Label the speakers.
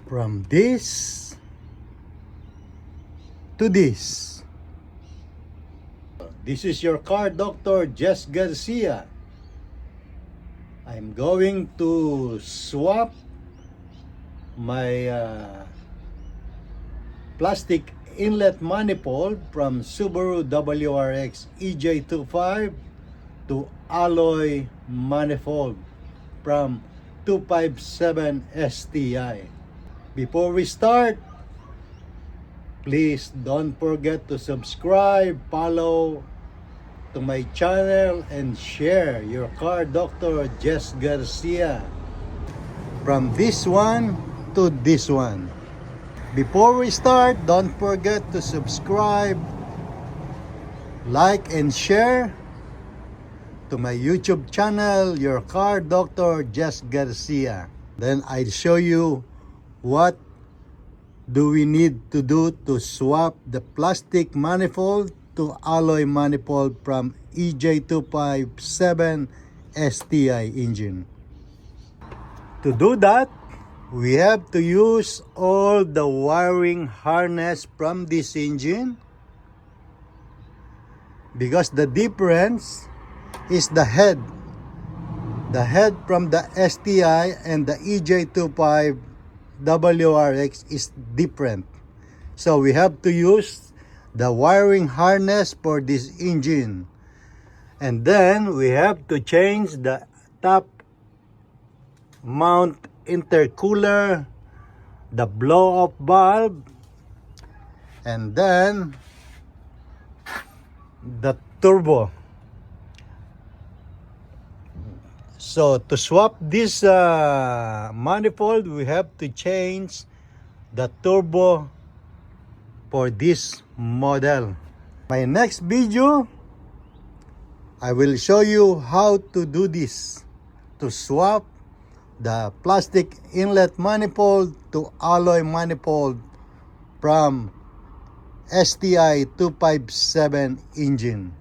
Speaker 1: From this to this. This is your car doctor, Jess Garcia. I'm going to swap my plastic inlet manifold from Subaru WRX EJ25 to alloy manifold from 257 STI. Before we start, please don't forget to subscribe, follow to my channel, and share your car doctor, Jess Garcia. From this one to this one. Before we start, don't forget to subscribe, like, and share to my YouTube channel, your car doctor, Jess Garcia. Then I'll show you what do we need to do to swap the plastic manifold to alloy manifold from EJ257 STI engine. To do that, we have to use all the wiring harness from this engine, because the difference is the head from the STI and the EJ25 WRX is different. So we have to use the wiring harness for this engine. And then we have to change the top mount intercooler, the blow-off valve, and then the turbo. So to swap this manifold, we have to change the turbo for this model. My next video, I will show you how to do this, to swap the plastic inlet manifold to alloy manifold from STI 257 engine.